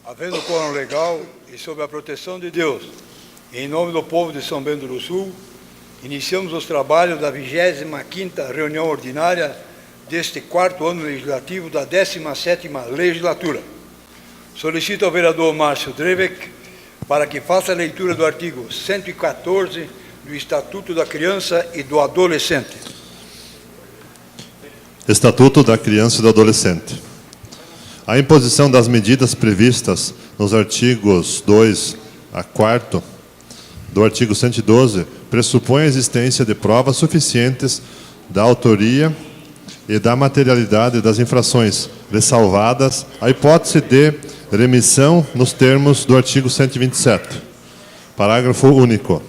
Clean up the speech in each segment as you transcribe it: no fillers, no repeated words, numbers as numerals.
Havendo quórum legal e sob a proteção de Deus, em nome do povo de São Bento do Sul, iniciamos os trabalhos da 25ª reunião ordinária deste 4º ano legislativo da 17ª legislatura. Solicito ao vereador Márcio Drebeck para que faça a leitura do artigo 114 do Estatuto da Criança e do Adolescente. Estatuto da Criança e do Adolescente. A imposição das medidas previstas nos artigos 2 a 4º do artigo 112 pressupõe a existência de provas suficientes da autoria e da materialidade das infrações, ressalvadas a hipótese de remissão nos termos do artigo 127. Parágrafo único.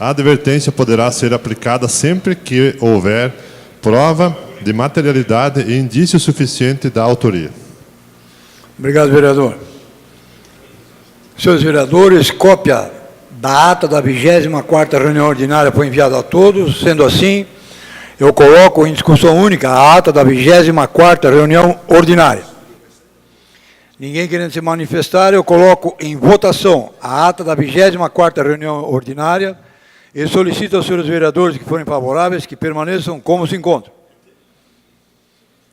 A advertência poderá ser aplicada sempre que houver prova de materialidade e indício suficiente da autoria. Obrigado, vereador. Senhores vereadores, cópia da ata da 24ª reunião ordinária foi enviada a todos. Sendo assim, eu coloco em discussão única a ata da 24ª reunião ordinária. Ninguém querendo se manifestar, eu coloco em votação a ata da 24ª reunião ordinária e solicito aos senhores vereadores que forem favoráveis que permaneçam como se encontram.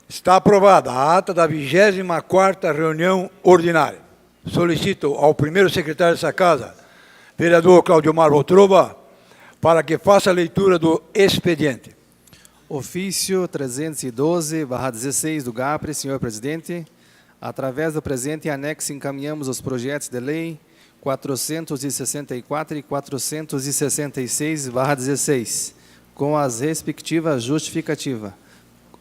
Está aprovada a ata da 24ª reunião ordinária. Solicito ao primeiro secretário dessa casa, vereador Claudiomar Votroba, para que faça a leitura do expediente. Ofício 312/16 do GAPRE, senhor presidente. Através do presente anexo encaminhamos os projetos de lei 464 e 466/16, com as respectivas justificativas.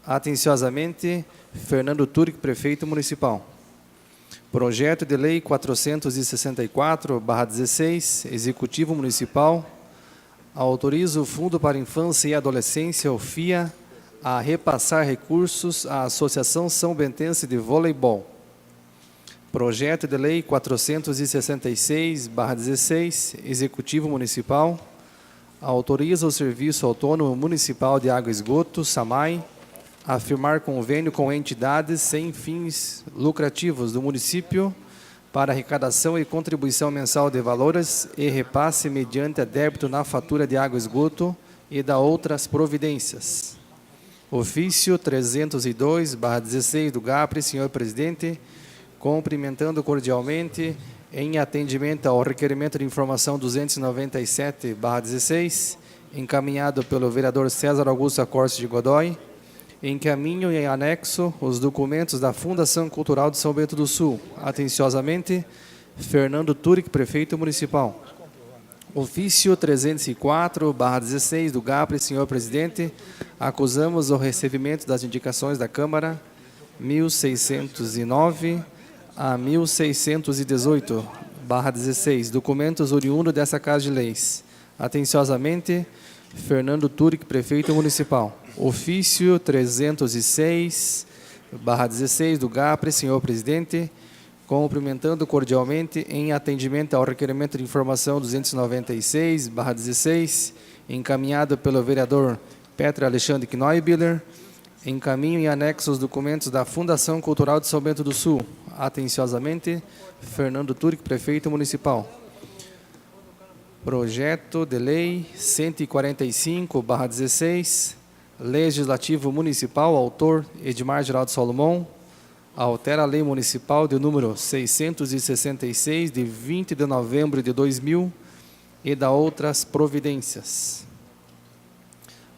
Atenciosamente, Fernando Turk, prefeito municipal. Projeto de lei 464/16, Executivo Municipal, autoriza o Fundo para Infância e Adolescência, o FIA, a repassar recursos à Associação São Bentense de Voleibol. Projeto de lei 466/16, Executivo Municipal, autoriza o Serviço Autônomo Municipal de Água e Esgoto, SAMAI, a firmar convênio com entidades sem fins lucrativos do município para arrecadação e contribuição mensal de valores e repasse mediante a débito na fatura de água e esgoto e da outras providências. Ofício 302/16 do GAPRE, senhor presidente, cumprimentando cordialmente, em atendimento ao requerimento de informação 297/16, encaminhado pelo vereador César Augusto Acorce de Godoy, encaminho em anexo os documentos da Fundação Cultural de São Bento do Sul. Atenciosamente, Fernando Turk, prefeito municipal. Ofício 304/16 do GAPRE, senhor presidente, acusamos o recebimento das indicações da Câmara 1609 a 1618/16, documentos oriundos dessa Casa de Leis. Atenciosamente, Fernando Turk, prefeito municipal. Ofício 306/16 do GAPRE, senhor presidente, cumprimentando cordialmente, em atendimento ao requerimento de informação 296/16, encaminhado pelo vereador Petro Alexandre Knoibiller, encaminho em anexo os documentos da Fundação Cultural de São Bento do Sul. Atenciosamente, Fernando Turk, prefeito municipal. Projeto de lei 145/16, Legislativo Municipal, autor Edmar Geraldo Salomão, altera a lei municipal de número 666, de 20 de novembro de 2000, e da outras providências.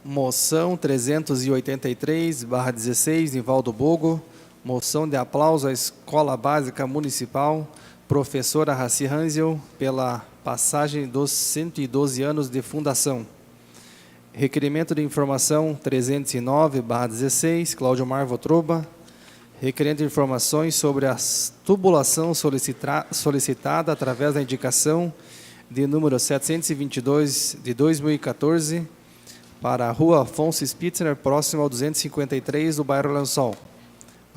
Moção 383/16, Nivaldo Bogo, moção de aplauso à Escola Básica Municipal, professora Raci Hansel, pela passagem dos 112 anos de fundação. Requerimento de informação 309/16, Claudiomar Votroba, requerendo informações sobre a tubulação solicitada através da indicação de número 722 de 2014 para a Rua Afonso Spitzer, próximo ao 253 do bairro Lençol.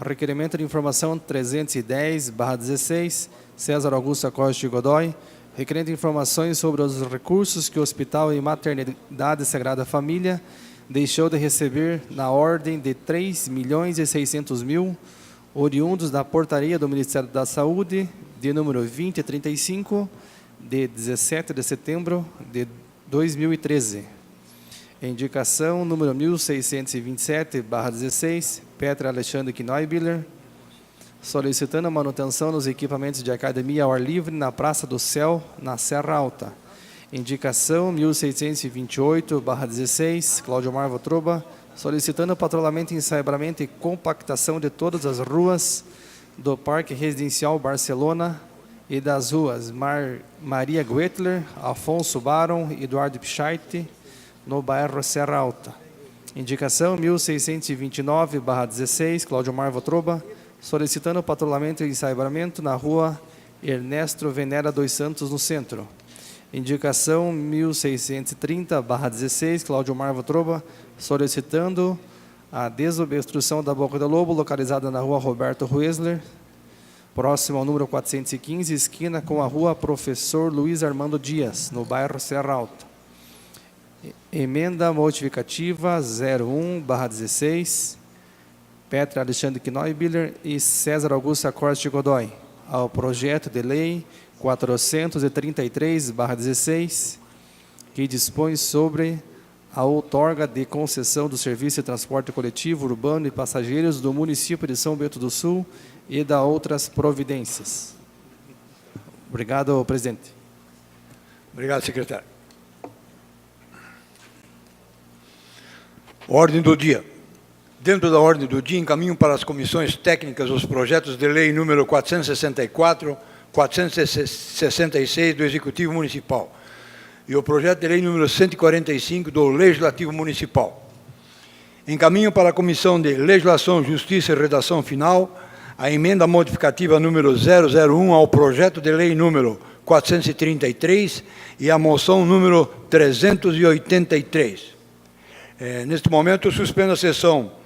Requerimento de informação 310/16, César Augusto Acorce de Godoy, requerendo informações sobre os recursos que o Hospital e Maternidade Sagrada Família deixou de receber na ordem de 3.600.000, oriundos da portaria do Ministério da Saúde, de número 2035, de 17 de setembro de 2013. Indicação número 1627/16, Petra Alexandre Knoibiller, solicitando a manutenção dos equipamentos de academia ao ar livre na Praça do Céu, na Serra Alta. Indicação 1628/16, Cláudio Mar Votroba, solicitando patrulhamento, ensaiamento e compactação de todas as ruas do Parque Residencial Barcelona e das ruas Maria Guetler, Afonso Baron e Eduardo Pichait, no bairro Serra Alta. Indicação 1629/16, Cláudio Mar Votroba, solicitando patrulhamento e ensaiamento na rua Ernesto Venera dos Santos, no centro. Indicação 1630/16, Cláudio Mar Votroba, solicitando a desobstrução da Boca do Lobo, localizada na rua Roberto Ruesler, próximo ao número 415, esquina com a rua Professor Luiz Armando Dias, no bairro Serra Alta. Emenda modificativa 01/16, Petra Alexandre Knoibiller e César Augusto Costa Godoy, ao projeto de lei 433/16, que dispõe sobre a outorga de concessão do serviço de transporte coletivo urbano e passageiros do município de São Bento do Sul e da outras providências. Obrigado, presidente. Obrigado, secretário. Ordem do dia. Dentro da ordem do dia, encaminho para as comissões técnicas os projetos de lei número 464, 466 do Executivo Municipal e o projeto de lei número 145 do Legislativo Municipal. Encaminho para a Comissão de Legislação, Justiça e Redação Final a emenda modificativa número 001 ao projeto de lei número 433 e a moção número 383. Neste momento, eu suspendo a sessão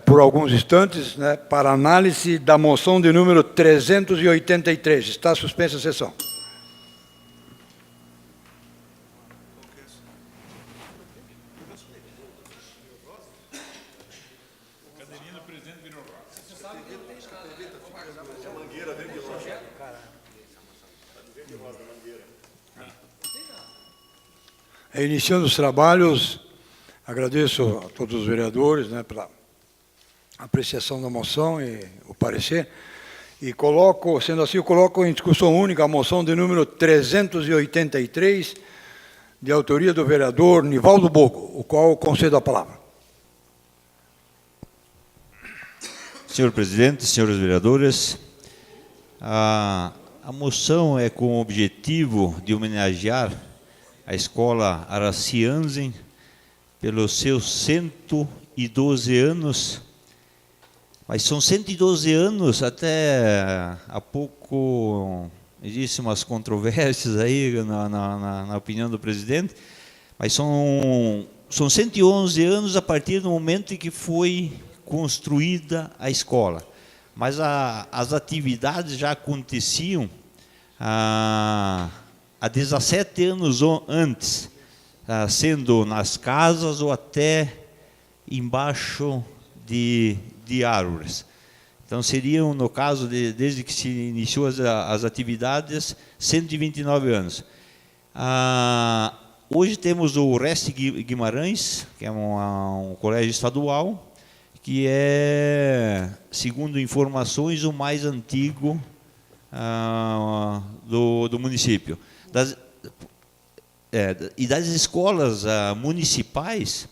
por alguns instantes, para análise da moção de número 383. Está suspensa a sessão. Iniciando os trabalhos, agradeço a todos os vereadores pela apreciação da moção e o parecer. E coloco, sendo assim, eu coloco em discussão única a moção de número 383, de autoria do vereador Nivaldo Bogo, o qual concedo a palavra. Senhor presidente, senhores vereadores, a moção é com o objetivo de homenagear a Escola Araci Hansen pelos seus 112 anos, mas são 112 anos, até há pouco existem umas controvérsias aí na opinião do presidente, mas são 111 anos a partir do momento em que foi construída a escola. Mas as atividades já aconteciam há 17 anos antes, sendo nas casas ou até embaixo de árvores. Então, seriam, no caso, desde que se iniciou as atividades, 129 anos. Hoje temos o Reste Guimarães, que é um colégio estadual, que é, segundo informações, o mais antigo do município. E das escolas municipais,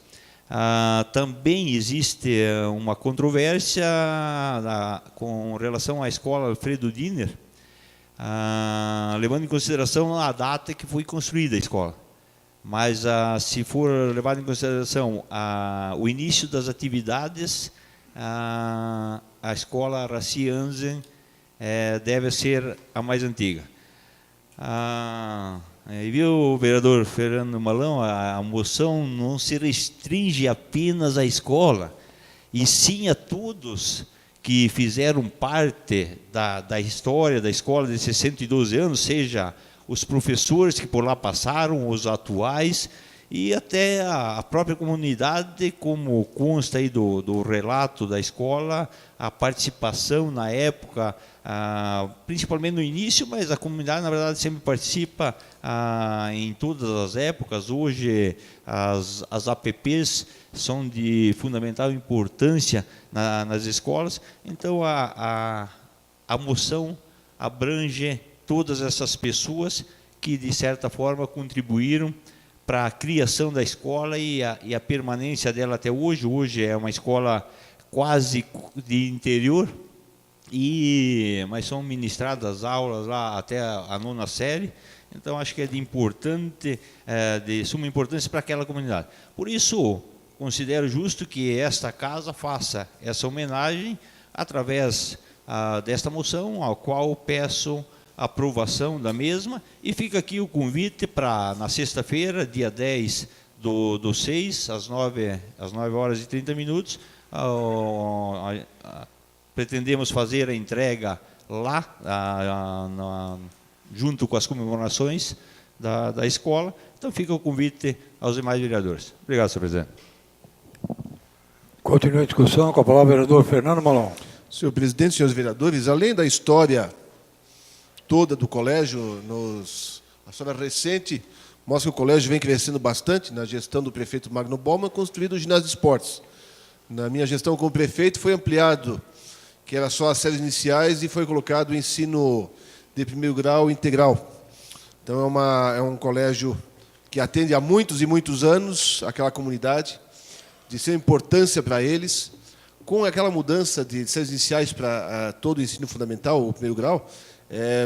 também existe uma controvérsia com relação à escola Alfredo Diner, levando em consideração a data que foi construída a escola. Mas, se for levado em consideração o início das atividades, a escola Araci Hansen deve ser a mais antiga. Viu, vereador Fernando Malão, a moção não se restringe apenas à escola, e sim a todos que fizeram parte da história da escola desses 112 anos, seja os professores que por lá passaram, os atuais, e até a própria comunidade, como consta aí do relato da escola, a participação na época, principalmente no início, mas a comunidade, na verdade, sempre participa em todas as épocas. Hoje, as APPs são de fundamental importância nas escolas, então a moção abrange todas essas pessoas que, de certa forma, contribuíram para a criação da escola e a permanência dela até hoje. Hoje é uma escola quase de interior, mas são ministradas aulas lá até a 9ª série, então acho que é de suma importância para aquela comunidade. Por isso, considero justo que esta casa faça essa homenagem através desta moção, ao qual peço a aprovação da mesma, e fica aqui o convite para, na sexta-feira, dia 10 do 6, às 9h30, pretendemos fazer a entrega lá, junto com as comemorações da escola. Então fica o convite aos demais vereadores. Obrigado, senhor presidente. Continua a discussão com a palavra o vereador Fernando Malon. Senhor presidente, senhores vereadores, além da história toda do colégio, a história recente mostra que o colégio vem crescendo bastante na gestão do prefeito Magno Bauman, construído o ginásio de esportes. Na minha gestão como prefeito foi ampliado, que era só as séries iniciais, e foi colocado o ensino de 1º grau integral. Então é um colégio que atende há muitos e muitos anos aquela comunidade, de extrema importância para eles. Com aquela mudança de séries iniciais para todo o ensino fundamental, o 1º grau,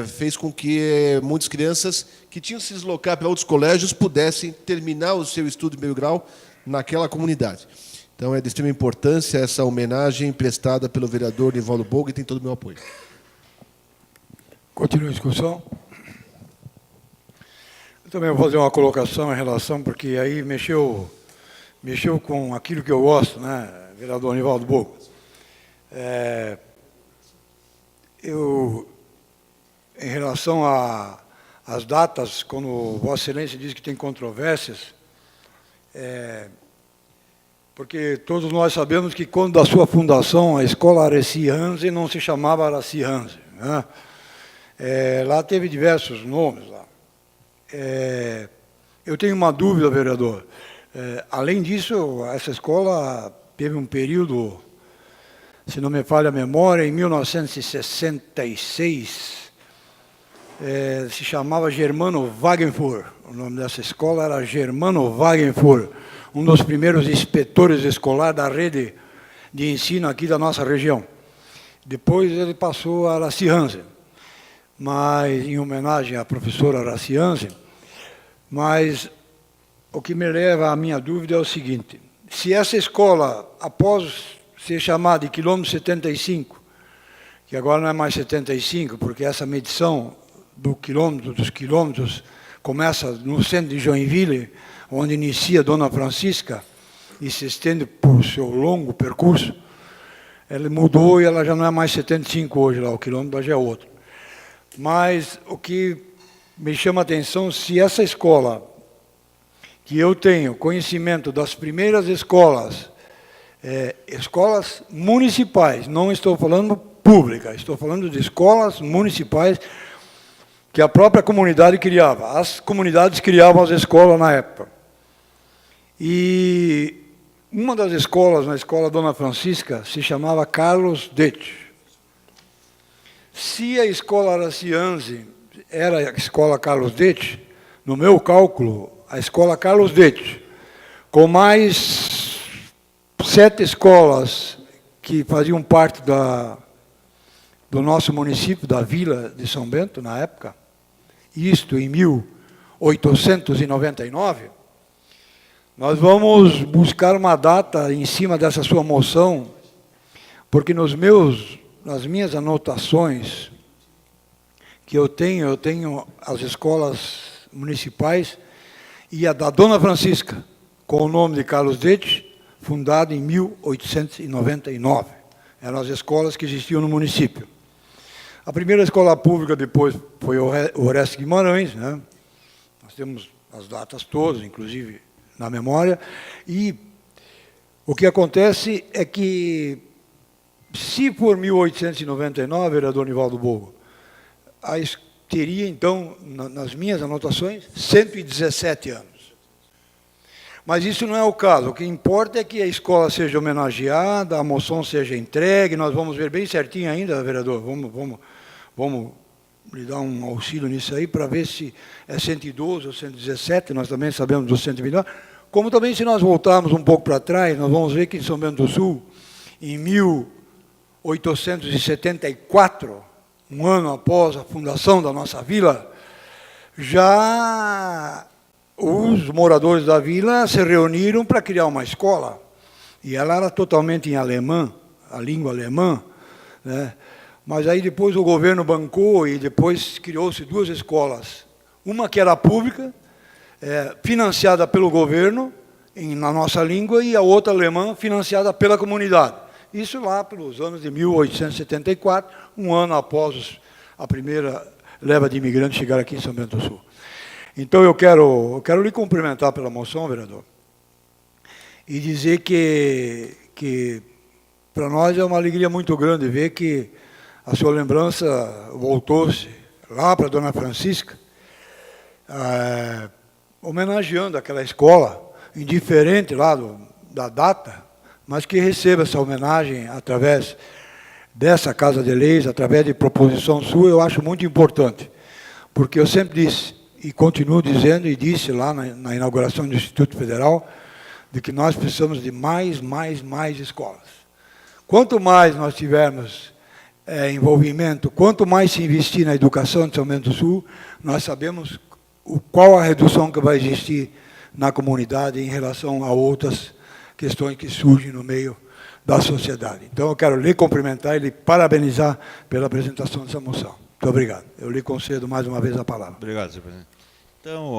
fez com que muitas crianças que tinham que se deslocar para outros colégios pudessem terminar o seu estudo de 1º grau naquela comunidade. Então é de extrema importância essa homenagem prestada pelo vereador Nivaldo Bogo, e tem todo o meu apoio. Continua a discussão. Eu também vou fazer uma colocação em relação, porque aí mexeu com aquilo que eu gosto, né, vereador Nivaldo Bogo. Em relação às datas, quando Vossa Excelência diz que tem controvérsias, porque todos nós sabemos que, quando da sua fundação, a escola Araci Hanse não se chamava Araci Hanse, né? Lá teve diversos nomes. Lá. Eu tenho uma dúvida, vereador. Além disso, essa escola teve um período, se não me falha a memória, em 1966, se chamava Germano Wagenfurt. O nome dessa escola era Germano Wagenfurt, um dos primeiros inspetores escolares da rede de ensino aqui da nossa região. Depois ele passou a Araci Hanse, mas em homenagem à professora Araci Hanse. Mas o que me leva à minha dúvida é o seguinte: se essa escola, após ser chamada de quilômetro 75, que agora não é mais 75, porque essa medição dos quilômetros começa no centro de Joinville, onde inicia Dona Francisca, e se estende por seu longo percurso, ela mudou e ela já não é mais 75 hoje, lá, o quilômetro já é outro. Mas o que me chama a atenção, se essa escola, que eu tenho conhecimento das primeiras escolas municipais, não estou falando pública, estou falando de escolas municipais que a própria comunidade criava. As comunidades criavam as escolas na época. E uma das escolas, na escola Dona Francisca, se chamava Carlos Dete. Se a escola Araci Hanse era a escola Carlos Dete, no meu cálculo, a escola Carlos Dete, com mais 7 escolas que faziam parte do nosso município, da Vila de São Bento, na época, isto em 1899, nós vamos buscar uma data em cima dessa sua moção, porque nas minhas anotações que eu tenho as escolas municipais e a da Dona Francisca, com o nome de Carlos Dete, fundada em 1899. Eram as escolas que existiam no município. A primeira escola pública depois foi o Orestes Guimarães, né? Nós temos as datas todas, inclusive na memória. E o que acontece é que, se por 1899, vereador Nivaldo Bogo, teria, então, nas minhas anotações, 117 anos. Mas isso não é o caso. O que importa é que a escola seja homenageada, a moção seja entregue. Nós vamos ver bem certinho ainda, vereador. Vamos lhe dar um auxílio nisso aí, para ver se é 112 ou 117, nós também sabemos dos 129. Como também, se nós voltarmos um pouco para trás, nós vamos ver que em São Bento do Sul, em 1874, um ano após a fundação da nossa vila, já os moradores da vila se reuniram para criar uma escola. E ela era totalmente em alemã, a língua alemã, né? Mas aí depois o governo bancou e depois criou-se duas escolas. Uma que era pública, financiada pelo governo, na nossa língua, e a outra alemã, financiada pela comunidade. Isso lá pelos anos de 1874, um ano após a primeira leva de imigrantes chegar aqui em São Bento do Sul. Então, eu quero lhe cumprimentar pela moção, vereador, e dizer que para nós é uma alegria muito grande ver que a sua lembrança voltou-se lá para a dona Francisca, homenageando aquela escola, indiferente lá da data, mas que receba essa homenagem através dessa Casa de Leis, através de proposição sua. Eu acho muito importante, porque eu sempre disse, e continuo dizendo, e disse lá na inauguração do Instituto Federal, de que nós precisamos de mais escolas. Quanto mais nós tivermos envolvimento, quanto mais se investir na educação de São Bento do Sul, nós sabemos qual a redução que vai existir na comunidade em relação a outras questões que surgem no meio da sociedade. Então, eu quero lhe cumprimentar e lhe parabenizar pela apresentação dessa moção. Muito obrigado. Eu lhe concedo mais uma vez a palavra. Obrigado, senhor presidente. Então,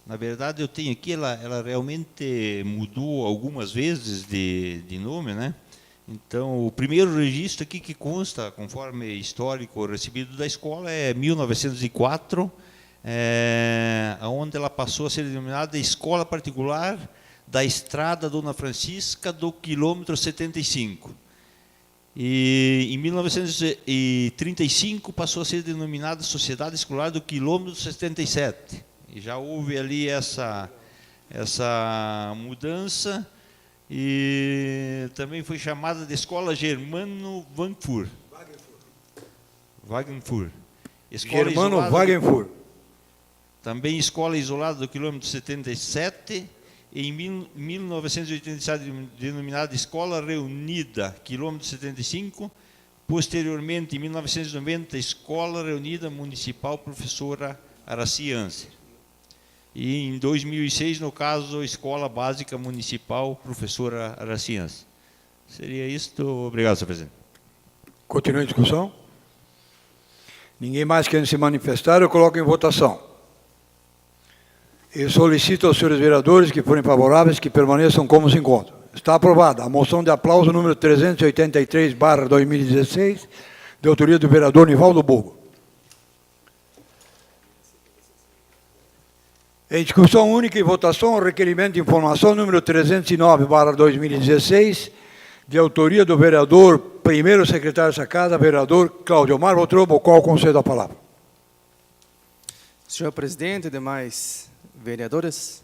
na verdade, eu tenho aqui, ela realmente mudou algumas vezes de nome, né? Então, o primeiro registro aqui que consta, conforme histórico recebido da escola, é 1904, onde ela passou a ser denominada Escola Particular da Estrada Dona Francisca do quilômetro 75. E em 1935 passou a ser denominada Sociedade Escolar do quilômetro 77. E já houve ali essa mudança, e também foi chamada de Escola Germano Wagenfurt. Germano Wagenfurt. Também escola isolada do quilômetro 77, em 1987 denominada Escola Reunida, quilômetro 75, posteriormente, em 1990, Escola Reunida Municipal Professora Araci Anser. E em 2006, no caso, Escola Básica Municipal Professora Araci Anser. Seria isto. Obrigado, senhor presidente. Continua a discussão? Ninguém mais querendo se manifestar, eu coloco em votação. Eu solicito aos senhores vereadores que forem favoráveis que permaneçam como se encontram. Está aprovada a moção de aplauso número 383/2016, de autoria do vereador Nivaldo Bogo. Em discussão única e votação, o requerimento de informação número 309/2016, de autoria do vereador, primeiro secretário dessa casa, vereador Cláudio Omar Botrobo, ao qual concedo a palavra. Senhor presidente e demais vereadores,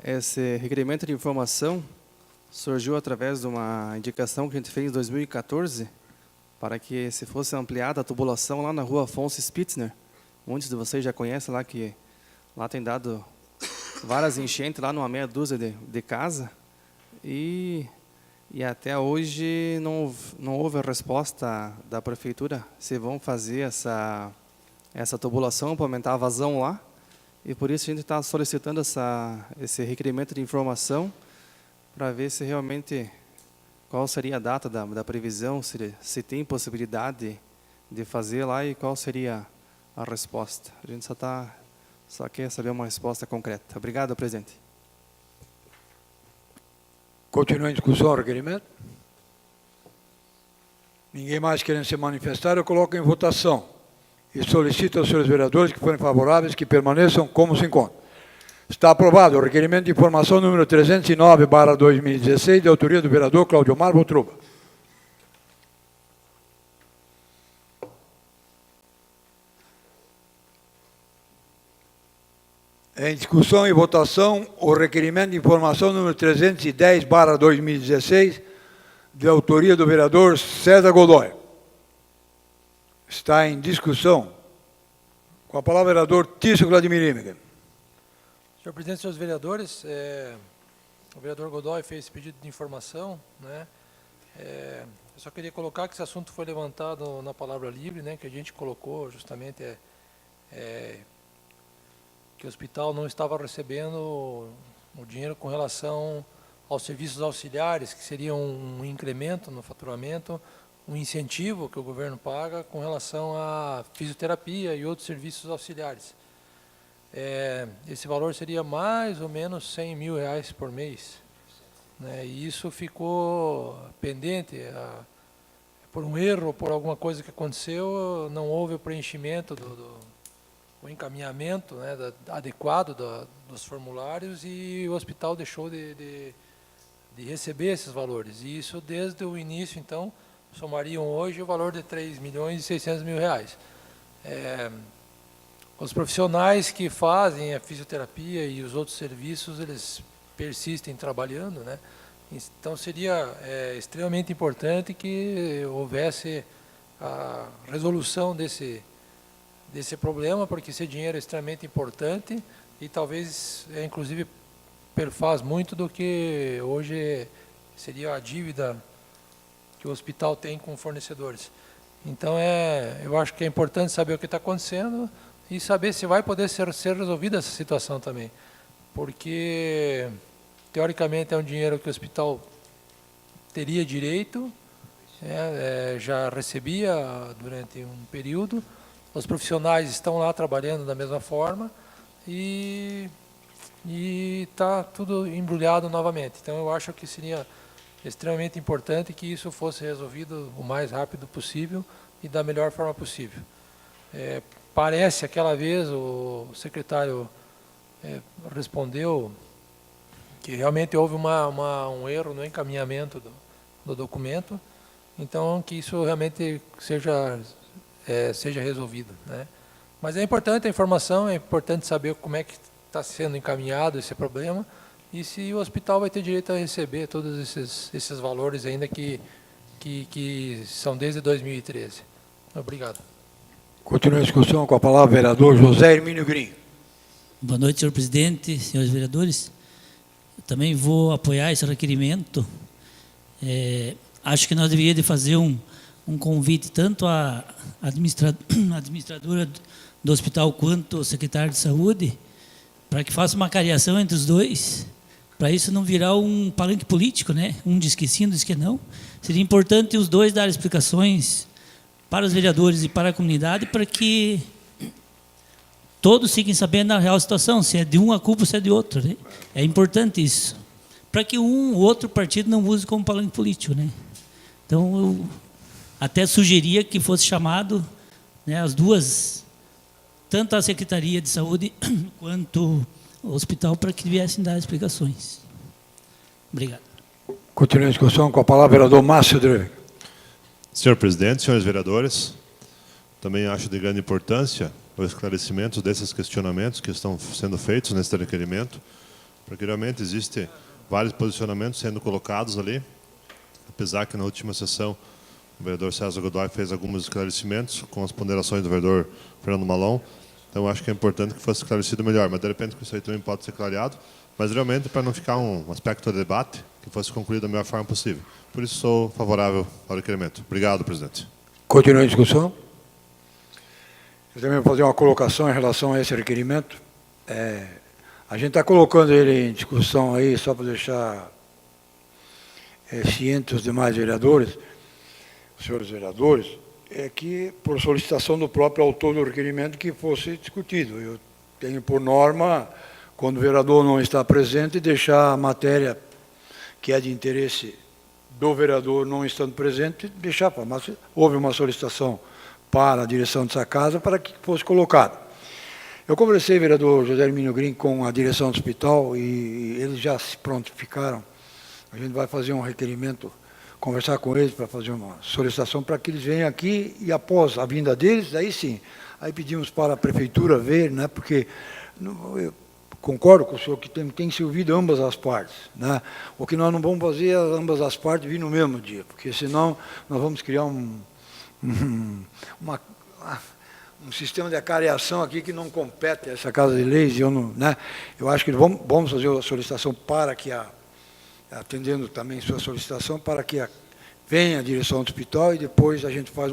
esse requerimento de informação surgiu através de uma indicação que a gente fez em 2014 para que se fosse ampliada a tubulação lá na rua Afonso Spitzner. Muitos de vocês já conhecem lá, que lá tem dado várias enchentes lá numa meia dúzia de casa, e até hoje não houve a resposta da prefeitura se vão fazer essa tubulação para aumentar a vazão lá, e por isso a gente está solicitando esse requerimento de informação para ver se realmente qual seria a data da previsão, se tem possibilidade de fazer lá e qual seria a resposta. A gente só quer saber uma resposta concreta. Obrigado, presidente. Continua em discussão o requerimento? Ninguém mais querendo se manifestar, eu coloco em votação. E solicito aos senhores vereadores que forem favoráveis que permaneçam como se encontram. Está aprovado o requerimento de informação número 309/2016, de autoria do vereador Claudiomar Botruba. Em discussão e votação, o requerimento de informação número 310/2016, de autoria do vereador César Godoy. Está em discussão. Com a palavra, o vereador Tício Vladimir Limega. Senhor presidente, senhores vereadores, o vereador Godoy fez esse pedido de informação, né? Eu só queria colocar que esse assunto foi levantado na palavra livre, né? Que a gente colocou justamente que o hospital não estava recebendo o dinheiro com relação aos serviços auxiliares, que seria um incremento no faturamento, um incentivo que o governo paga com relação à fisioterapia e outros serviços auxiliares. Esse valor seria mais ou menos R$100 mil por mês, né? E isso ficou pendente, por um erro, por alguma coisa que aconteceu, não houve o preenchimento, o encaminhamento, né, adequado dos formulários, e o hospital deixou de receber esses valores. E isso, desde o início, então, somariam hoje o valor de R$3.600.000. Os profissionais que fazem a fisioterapia e os outros serviços, eles persistem trabalhando, né? Então seria extremamente importante que houvesse a resolução desse problema, porque esse dinheiro é extremamente importante e talvez, inclusive, perfaz muito do que hoje seria a dívida que o hospital tem com fornecedores. Então, eu acho que é importante saber o que está acontecendo e saber se vai poder ser resolvida essa situação também. Porque, teoricamente, é um dinheiro que o hospital teria direito, já recebia durante um período, os profissionais estão lá trabalhando da mesma forma e está tudo embrulhado novamente. Então, eu acho que seria extremamente importante que isso fosse resolvido o mais rápido possível e da melhor forma possível. Parece, aquela vez, o secretário respondeu que realmente houve um erro no encaminhamento do documento, então que isso realmente seja resolvido, né? Mas é importante a informação, é importante saber como é que está sendo encaminhado esse problema e se o hospital vai ter direito a receber todos esses valores ainda que são desde 2013. Obrigado. Continua a discussão com a palavra o vereador José Hermínio Grim. Boa noite, senhor presidente, senhores vereadores. Eu também vou apoiar esse requerimento. Acho que nós deveríamos de fazer um convite tanto à administradora do hospital quanto ao secretário de saúde, para que faça uma cariação entre os dois, para isso não virar um palanque político, né? Um diz que sim, um diz que não. Seria importante os dois darem explicações para os vereadores e para a comunidade, para que todos fiquem sabendo da real situação, se é de um a culpa ou se é de outro, né? É importante isso, para que um ou outro partido não use como palanque político, né? Então, eu até sugeria que fosse chamado, né, as duas, tanto a Secretaria de Saúde quanto o hospital, para que viessem dar explicações. Obrigado. Continua a discussão com a palavra o vereador Márcio Dreves. Senhor presidente, senhores vereadores, também acho de grande importância o esclarecimento desses questionamentos que estão sendo feitos nesse requerimento, porque realmente existem vários posicionamentos sendo colocados ali, apesar que na última sessão o vereador César Godoy fez alguns esclarecimentos com as ponderações do vereador Fernando Malon, então acho que é importante que fosse esclarecido melhor, mas de repente isso aí também pode ser clareado, mas realmente para não ficar um aspecto de debate, que fosse concluído da melhor forma possível. Por isso sou favorável ao requerimento. Obrigado, presidente. Continua a discussão. Eu também vou fazer uma colocação em relação a esse requerimento. A gente está colocando ele em discussão aí, só para deixar cientes os demais vereadores, os senhores vereadores, que por solicitação do próprio autor do requerimento que fosse discutido. Eu tenho por norma, quando o vereador não está presente, deixar a matéria que é de interesse do vereador não estando presente, deixar, mas houve uma solicitação para a direção dessa casa para que fosse colocado. Eu conversei, vereador José Hermínio Green, com a direção do hospital e eles já se prontificaram. A gente vai fazer um requerimento, conversar com eles para fazer uma solicitação para que eles venham aqui e após a vinda deles, aí sim, aí pedimos para a prefeitura ver, né, porque eu concordo com o senhor que tem que ser ouvido ambas as partes, né? O que nós não vamos fazer é ambas as partes vir no mesmo dia, porque senão nós vamos criar um sistema de acareação aqui que não compete a essa Casa de Leis, e eu não, né? Eu acho que vamos fazer a solicitação para que atendendo também sua solicitação, para que venha a direção do hospital e depois a gente faz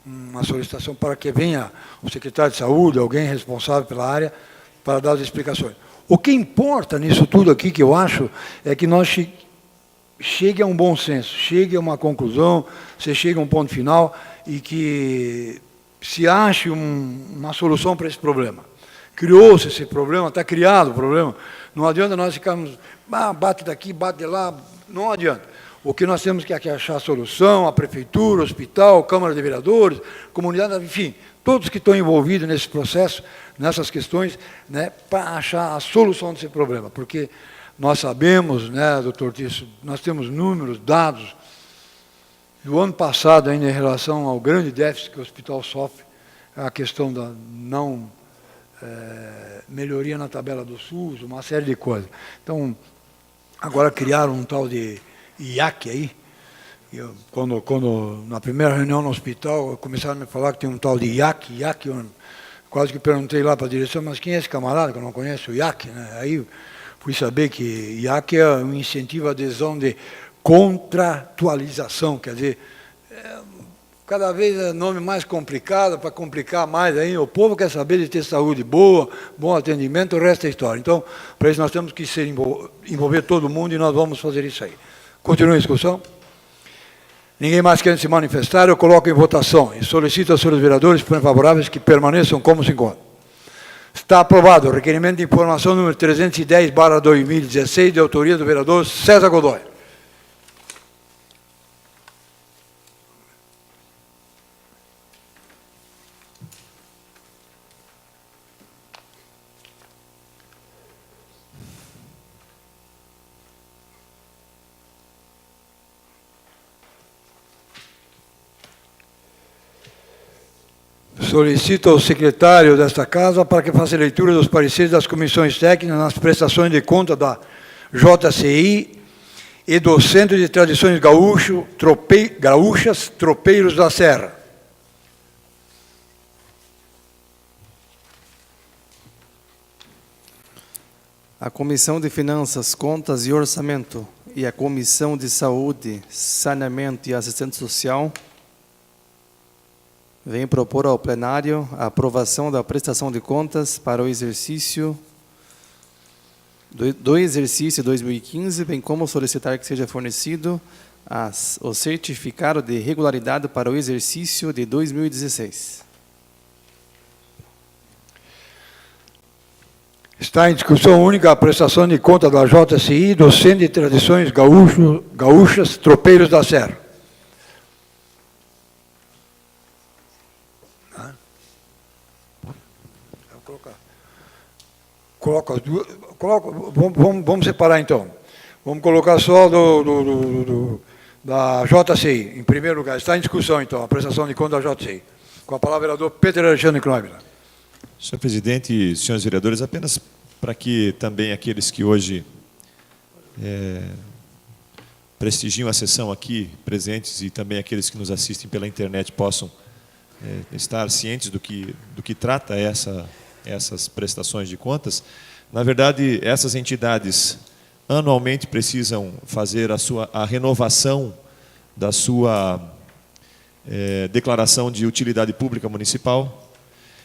uma solicitação para que venha o secretário de saúde, alguém responsável pela área, para dar as explicações. O que importa nisso tudo aqui, que eu acho, é que nós chegue a um bom senso, chegue a uma conclusão, você chegue a um ponto final e que se ache uma solução para esse problema. Criou-se esse problema, está criado o problema, não adianta nós ficarmos, bate daqui, bate de lá, não adianta. O que nós temos que achar a solução, a prefeitura, o hospital, Câmara de Vereadores, comunidade, enfim, todos que estão envolvidos nesse processo, nessas questões, né, para achar a solução desse problema, porque nós sabemos, né, doutor Tício, nós temos números, dados, do ano passado ainda em relação ao grande déficit que o hospital sofre, a questão da não melhoria na tabela do SUS, uma série de coisas. Então, agora criaram um tal de IAC aí. Quando na primeira reunião no hospital, começaram a me falar que tem um tal de IAC, eu quase que perguntei lá para a direção, mas quem é esse camarada que eu não conheço, o IAC? Né? Aí fui saber que IAC é um incentivo à adesão de contratualização, quer dizer, cada vez é nome mais complicado, para complicar mais aí, o povo quer saber de ter saúde boa, bom atendimento, o resto é história. Então, para isso nós temos que envolver todo mundo e nós vamos fazer isso aí. Continua a discussão? Ninguém mais quer se manifestar, eu coloco em votação e solicito aos senhores vereadores favoráveis que permaneçam como se encontram. Está aprovado o requerimento de informação número 310/2016, de autoria do vereador César Godoy. Solicito ao secretário desta Casa para que faça leitura dos pareceres das comissões técnicas nas prestações de conta da JCI e do Centro de Tradições Gaúchas Tropeiros da Serra. A Comissão de Finanças, Contas e Orçamento e a Comissão de Saúde, Saneamento e Assistência Social vem propor ao plenário a aprovação da prestação de contas para o exercício do exercício 2015, bem como solicitar que seja fornecido o certificado de regularidade para o exercício de 2016. Está em discussão única a prestação de conta da JCI e do Centro de Tradições Gaúchas Tropeiros da Serra. Coloca as duas, vamos separar então. Vamos colocar só da JCI, em primeiro lugar. Está em discussão então a prestação de conta da JCI. Com a palavra, vereador Peter Alexandre Knoibler. Senhor presidente e senhores vereadores, apenas para que também aqueles que hoje prestigiam a sessão aqui presentes e também aqueles que nos assistem pela internet possam estar cientes do que trata essas prestações de contas. Na verdade, essas entidades anualmente precisam fazer a renovação da sua declaração de utilidade pública municipal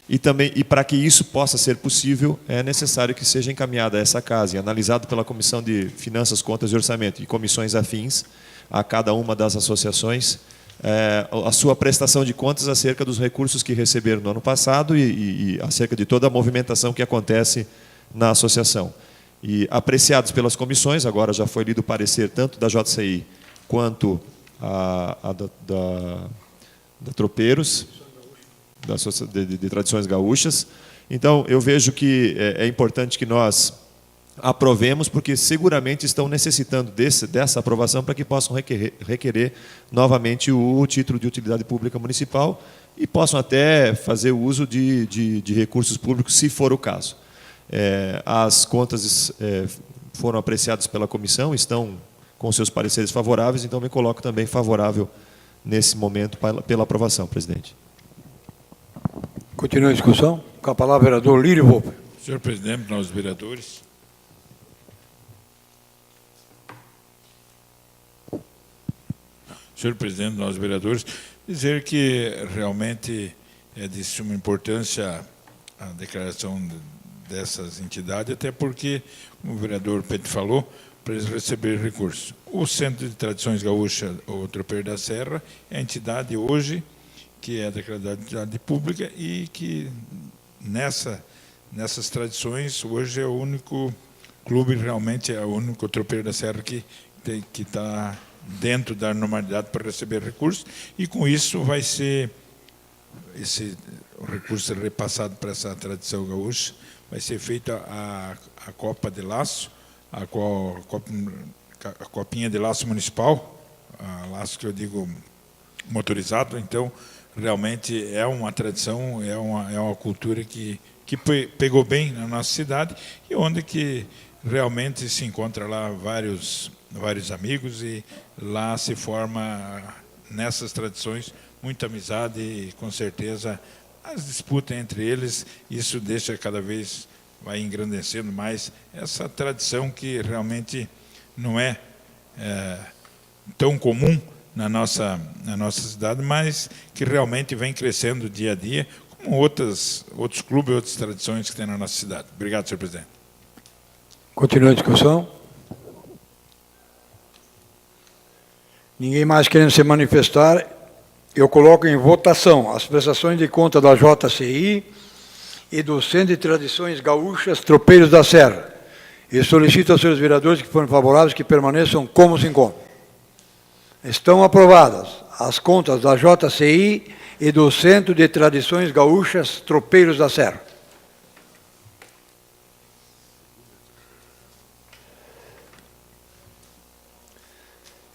e para que isso possa ser possível é necessário que seja encaminhada a essa casa e analisado pela Comissão de Finanças, Contas e Orçamento e comissões afins a cada uma das associações a sua prestação de contas acerca dos recursos que receberam no ano passado e acerca de toda a movimentação que acontece na associação. E apreciados pelas comissões, agora já foi lido o parecer tanto da JCI quanto da Tropeiros, de Tradições Gaúchas, Então, eu vejo que é importante que nós aprovemos, porque seguramente estão necessitando dessa aprovação para que possam requerer novamente o título de utilidade pública municipal e possam até fazer uso de recursos públicos, se for o caso. As contas foram apreciadas pela comissão, estão com seus pareceres favoráveis, então me coloco também favorável nesse momento pela aprovação, presidente. Continua a discussão. Com a palavra, vereador Lírio Volpe. Senhor presidente, nós vereadores. Senhor presidente, nós vereadores, dizer que realmente é de suma importância a declaração dessas entidades, até porque, como o vereador Pedro falou, para eles receberem recursos. O Centro de Tradições Gaúchas, o Tropeiro da Serra, é a entidade hoje que é declarada de entidade pública e que nessas tradições hoje é o único clube, realmente é o único Tropeiro da Serra que está dentro da normalidade para receber recursos, e com isso vai ser o recurso repassado para essa tradição gaúcha, vai ser feita a Copa de Laço, a copinha de laço municipal, a laço que eu digo motorizado. Então realmente é uma tradição, é uma cultura que pegou bem na nossa cidade, e onde que realmente se encontra lá vários amigos, e lá se forma, nessas tradições, muita amizade, e com certeza as disputas entre eles, isso deixa cada vez, vai engrandecendo mais essa tradição que realmente não é tão comum na nossa cidade, mas que realmente vem crescendo dia a dia, como outros clubes, outras tradições que tem na nossa cidade. Obrigado, senhor presidente. Continua a discussão. Ninguém mais querendo se manifestar, eu coloco em votação as prestações de conta da JCI e do Centro de Tradições Gaúchas Tropeiros da Serra. E solicito aos senhores vereadores que forem favoráveis que permaneçam como se encontram. Estão aprovadas as contas da JCI e do Centro de Tradições Gaúchas Tropeiros da Serra.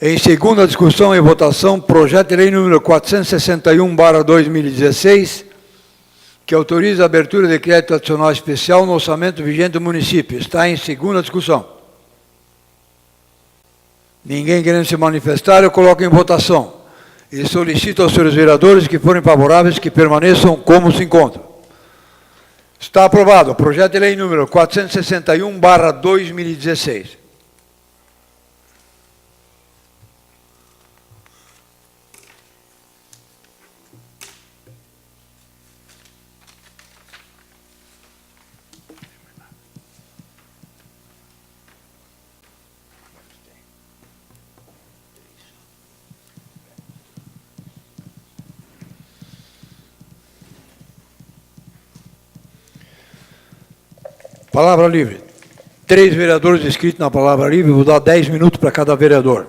Em segunda discussão e votação, projeto de lei número 461/2016, que autoriza a abertura de crédito adicional especial no orçamento vigente do município. Está em segunda discussão. Ninguém querendo se manifestar, eu coloco em votação. E solicito aos senhores vereadores que forem favoráveis que permaneçam como se encontram. Está aprovado o projeto de lei número 461/2016. Palavra livre. 3 vereadores inscritos na palavra livre, vou dar 10 minutos para cada vereador.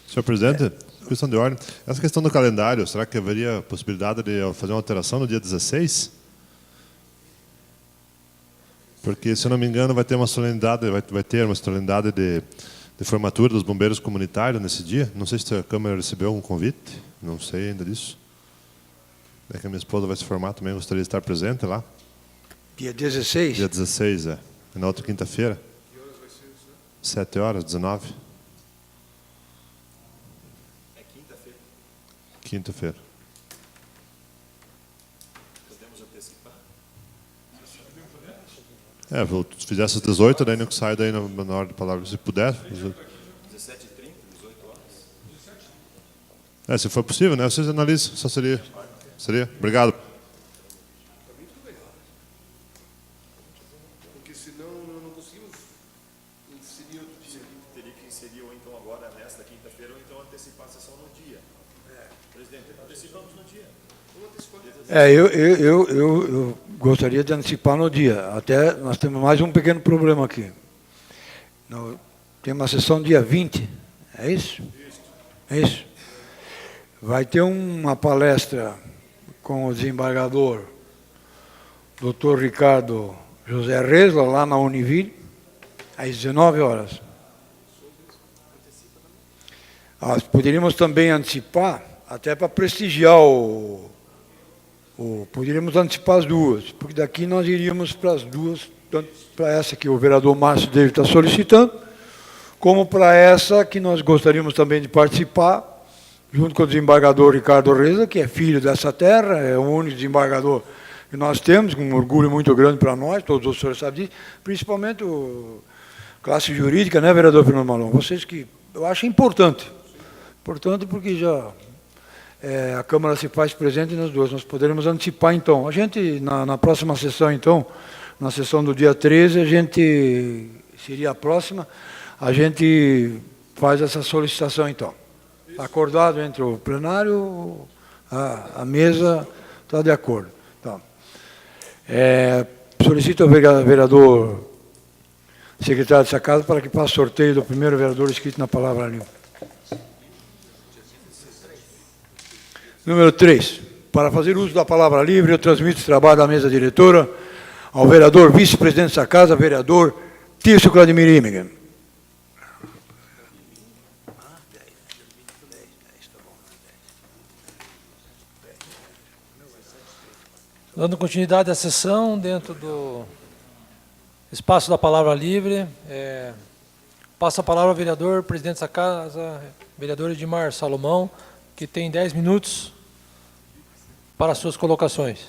Senhor presidente, questão de ordem. Essa questão do calendário, será que haveria possibilidade de fazer uma alteração no dia 16? Porque, se eu não me engano, vai ter uma solenidade, de formatura dos bombeiros comunitários nesse dia. Não sei se a Câmara recebeu algum convite, não sei ainda disso. É que a minha esposa vai se formar também, gostaria de estar presente lá. Dia 16? Dia 16, na outra quinta-feira. Que horas vai ser isso, né? 7 horas, 19. É quinta-feira. Quinta-feira. Podemos antecipar? Se fizesse às 18, daí não sai daí na hora de palavra, se puder. 17h30, 18 horas. Se for possível, né? Vocês analisam, só seria. Obrigado. Porque senão não conseguimos inserir outro dia. Teria que inserir ou então agora nesta quinta-feira, ou então antecipar a sessão no dia. Presidente, antecipamos no dia. Eu gostaria de antecipar no dia. Até nós temos mais um pequeno problema aqui. Tem uma sessão dia 20, é isso? É isso. Vai ter uma palestra com o desembargador Dr. Ricardo José Resla, lá na Univille, às 19 horas. Poderíamos também antecipar, até para prestigiar poderíamos antecipar as duas, porque daqui nós iríamos para as duas, tanto para essa que o vereador Márcio David está solicitando, como para essa que nós gostaríamos também de participar, junto com o desembargador Ricardo Reza, que é filho dessa terra, é o único desembargador que nós temos, com um orgulho muito grande para nós, todos os senhores sabem disso, principalmente a classe jurídica, né, vereador Fernando Malon? Vocês que eu acho importante porque já a Câmara se faz presente nas duas, nós poderemos antecipar então. A gente, na próxima sessão então, na sessão do dia 13, a gente, seria a próxima, a gente faz essa solicitação então. Acordado entre o plenário, a mesa está de acordo. Então, solicito ao vereador secretário dessa casa para que faça sorteio do primeiro vereador inscrito na palavra livre. Número 3. Para fazer uso da palavra livre, eu transmito o trabalho da mesa diretora ao vereador vice-presidente dessa casa, vereador Tirso Vladimir Imigan. Dando continuidade à sessão, dentro do espaço da palavra livre, passo a palavra ao vereador, presidente dessa casa, vereador Edmar Salomão, que tem 10 minutos para suas colocações.